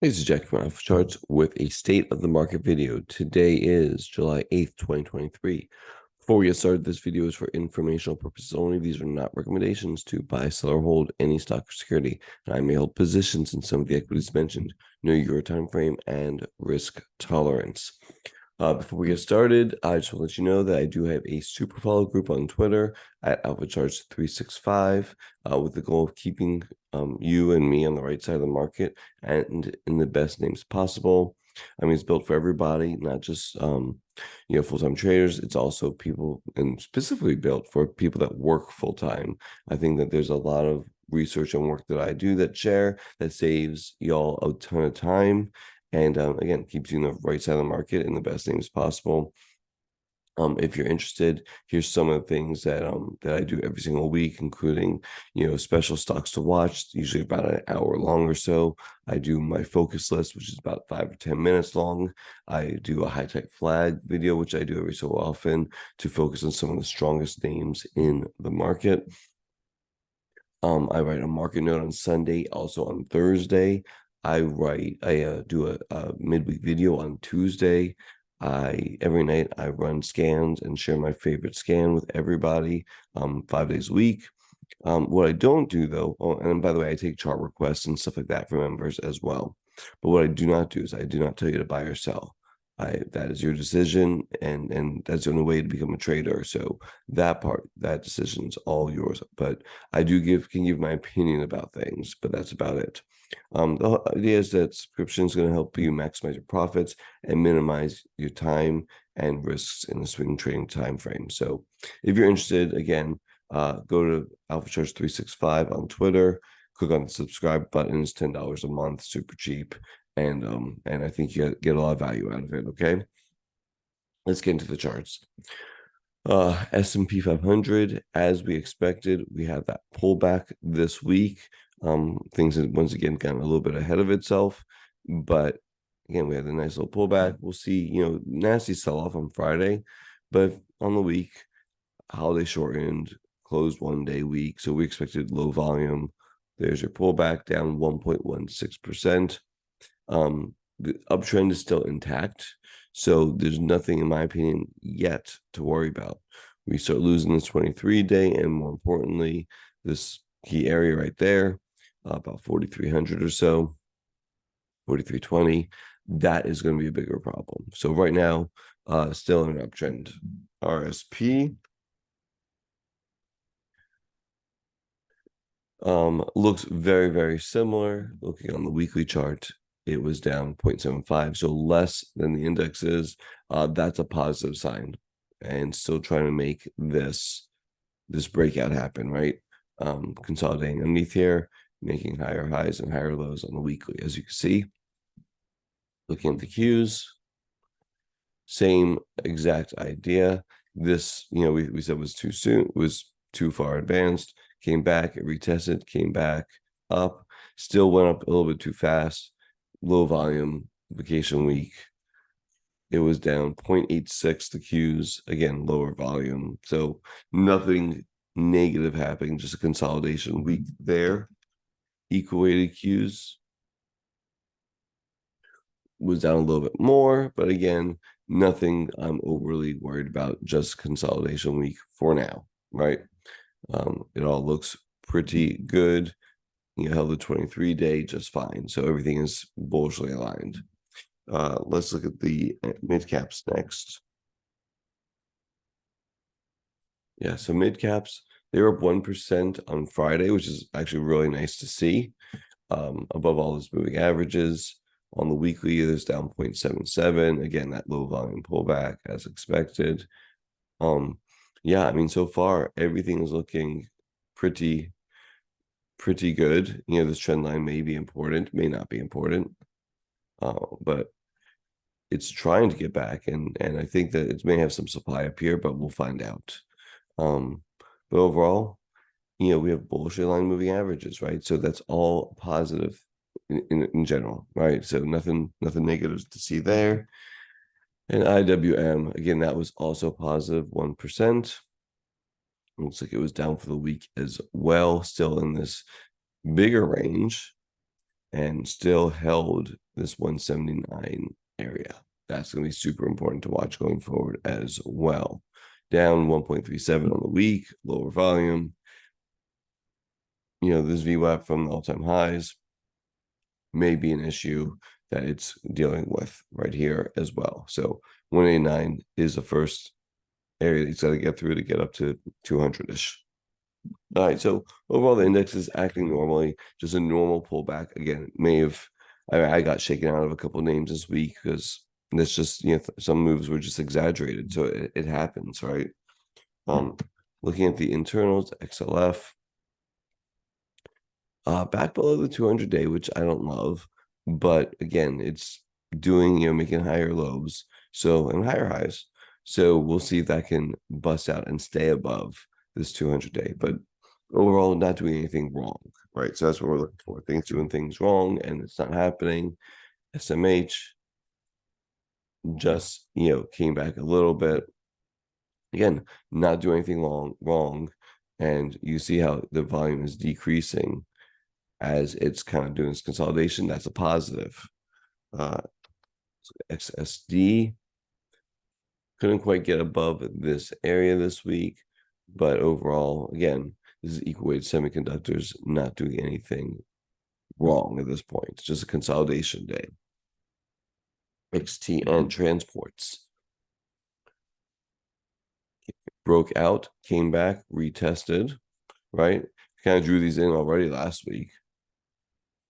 This is Jack from Alpha Charts with a state of the market video. Today is July 8th, 2023. Before we get started, this video is for informational purposes only. These are not recommendations to buy, sell, or hold any stock or security. And I may hold positions in some of the equities mentioned. Know your time frame and risk tolerance. Before we get started, I just want to let you know that I do have a super follow group on Twitter at AlphaCharts365 with the goal of keeping you and me on the right side of the market and in the best names possible. I mean, it's built for everybody, not just full-time traders. It's also people, and specifically built for people that work full-time. I think that there's a lot of research and work that I do that saves y'all a ton of time. And again, keeps you on the right side of the market in the best names possible. If you're interested, here's some of the things that I do every single week, including special stocks to watch, usually about an hour long or so. I do my focus list, which is about 5 or 10 minutes long. I do a high tech flag video, which I do every so often to focus on some of the strongest names in the market. I write a market note on Sunday, also on Thursday. I do a midweek video on Tuesday. Every night I run scans and share my favorite scan with everybody 5 days a week. What I don't do though, and by the way, I take chart requests and stuff like that from members as well. But what I do not do is I do not tell you to buy or sell. That is your decision, and that's the only way to become a trader. So that decision's all yours. But I can give my opinion about things, but that's about it. The idea is that subscription is going to help you maximize your profits and minimize your time and risks in the swing trading time frame. So if you're interested, again, go to AlphaCharts365 on Twitter, click on the subscribe button. It's $10 a month, super cheap. And I think you get a lot of value out of it. Okay, let's get into the charts. S&P 500, as we expected, we have that pullback this week. Things have once again gotten a little bit ahead of itself, but again, we had a nice little pullback. We'll see, nasty sell-off on Friday, but on the week, holiday shortened, closed 1 day week, so we expected low volume. There's your pullback down 1.16%. The uptrend is still intact, so there's nothing, in my opinion, yet to worry about. We start losing this 23-day, and more importantly, this key area right there, about 4,300 or so, 4,320. That is going to be a bigger problem. So right now, still in an uptrend. RSP looks very, very similar. Looking on the weekly chart, it was down 0.75, so less than the index is. That's a positive sign, and still trying to make this breakout happen, right? Consolidating underneath here, making higher highs and higher lows on the weekly, as you can see. Looking at the Qs, same exact idea. This, we said was too soon, was too far advanced. Came back, it retested, came back up, still went up a little bit too fast. Low volume, vacation week. It was down 0.86 the Qs, again, lower volume. So nothing negative happening, just a consolidation week there. Equal weighted Qs was down a little bit more, but again, nothing I'm overly worried about, just consolidation week for now, right? It all looks pretty good. Held the 23-day just fine. So everything is bullishly aligned. Let's look at the mid caps next. Yeah, so mid caps, they were up 1% on Friday, which is actually really nice to see. Above all those moving averages. On the weekly, there's down 0.77. Again, that low volume pullback as expected. Yeah, I mean, so far everything is looking pretty good. This trend line may be important, may not be important, but it's trying to get back, and I think that it may have some supply up here, but we'll find out. But overall, we have bullshit line moving averages, right? So that's all positive in general, right? So nothing negative to see there. And IWM, again, that was also positive 1%. Looks like it was down for the week as well, still in this bigger range. and still held this 179 area. That's going to be super important to watch going forward as well. Down 1.37 on the week, lower volume. This VWAP from the all-time highs may be an issue that it's dealing with right here as well. So 189 is the first area it's got to get through to get up to 200-ish. All right, so overall the index is acting normally, just a normal pullback. Again, I got shaken out of a couple of names this week because that's just some moves were just exaggerated, so it happens, right? Looking at the internals, XLF back below the 200-day, which I don't love, but again, it's doing making higher lows, and higher highs. So we'll see if that can bust out and stay above this 200-day. But overall, not doing anything wrong, right? So that's what we're looking for. Things doing things wrong, and it's not happening. SMH just came back a little bit. Again, not doing anything wrong, and you see how the volume is decreasing as it's kind of doing this consolidation. That's a positive. XSD couldn't quite get above this area this week, but overall, again, this is equal weight semiconductors not doing anything wrong at this point. It's just a consolidation day. XTN transports broke out, came back, retested, right? Kind of drew these in already last week.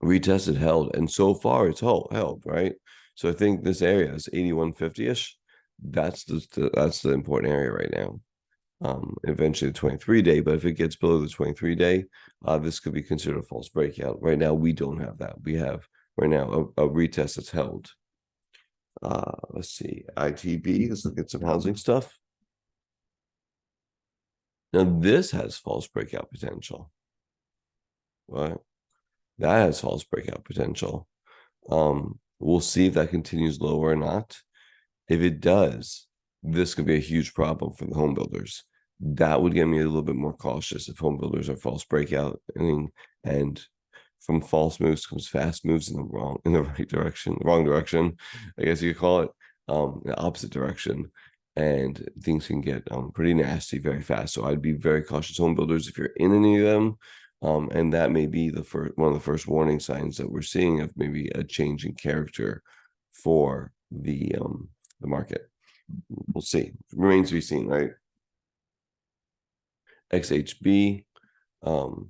Retested, held, and so far it's held, right? So I think this area is 8150-ish. That's the important area right now. Eventually the 23-day, but if it gets below the 23-day, this could be considered a false breakout. Right now, we don't have that. We have right now a retest that's held. Let's see, ITB. Let's look at some housing stuff. Now this has false breakout potential. Right? That has false breakout potential. We'll see if that continues lower or not. If it does, this could be a huge problem for the home builders. That would get me a little bit more cautious if home builders are false breakout. And from false moves comes fast moves in the wrong direction, I guess you could call it, the opposite direction. And things can get pretty nasty very fast. So I'd be very cautious, home builders, if you're in any of them. And that may be one of the first warning signs that we're seeing of maybe a change in character for the market. We'll see. Remains to be seen, right? XHB, kind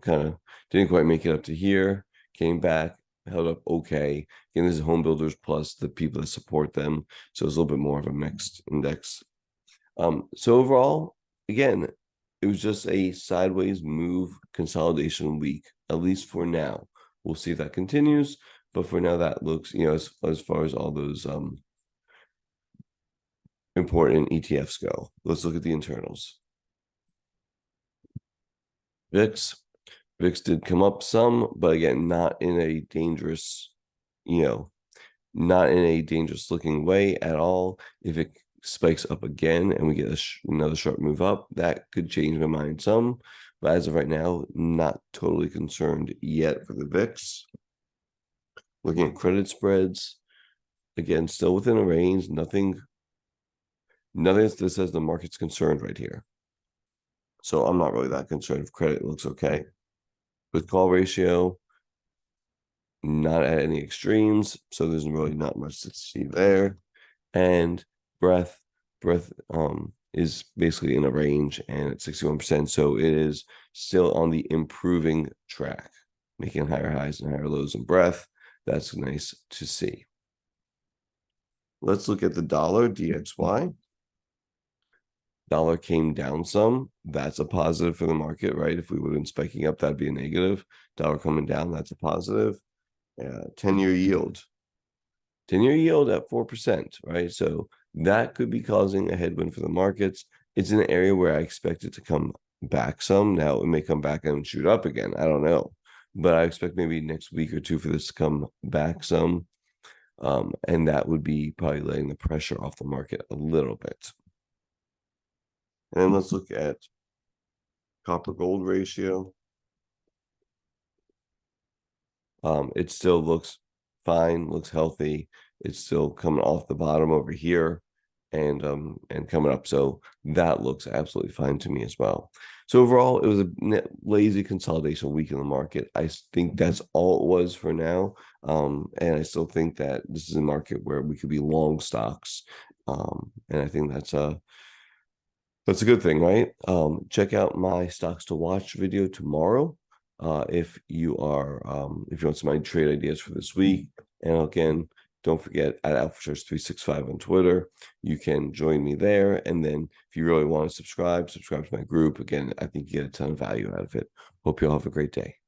of didn't quite make it up to here, came back, held up okay. Again, this is home builders plus the people that support them, so it's a little bit more of a mixed index. So overall, again, it was just a sideways move consolidation week, at least for now. We'll see if that continues, but for now, that looks, as far as all those important ETFs go. Let's look at the internals. VIX did come up some, but again, not in a dangerous, not in a dangerous looking way at all. If it spikes up again and we get another sharp move up, that could change my mind some. But as of right now, not totally concerned yet for the VIX. Looking at credit spreads, again, still within a range. Nothing that says the market's concerned right here. So I'm not really that concerned if credit looks okay. With call ratio, not at any extremes, so there's really not much to see there. And breadth is basically in a range and at 61%, so it is still on the improving track, making higher highs and higher lows in breadth. That's nice to see. Let's look at the dollar, DXY. Dollar came down some. That's a positive for the market, right? If we would have been spiking up, that'd be a negative. Dollar coming down, that's a positive. 10-year yield. 10-year yield at 4%, right? So that could be causing a headwind for the markets. It's an area where I expect it to come back some. Now, it may come back and shoot up again. I don't know. But I expect maybe next week or two for this to come back some. And that would be probably letting the pressure off the market a little bit. And then let's look at copper gold ratio. It still looks fine, looks healthy. It's still coming off the bottom over here and coming up. So that looks absolutely fine to me as well. So overall, it was a lazy consolidation week in the market. I think that's all it was for now. And I still think that this is a market where we could be long stocks. And I think that's a good thing, right? Check out my stocks to watch video tomorrow. If you want some of my trade ideas for this week. And again, don't forget at AlphaShares365 on Twitter. You can join me there. And then if you really want to subscribe to my group. Again, I think you get a ton of value out of it. Hope you all have a great day.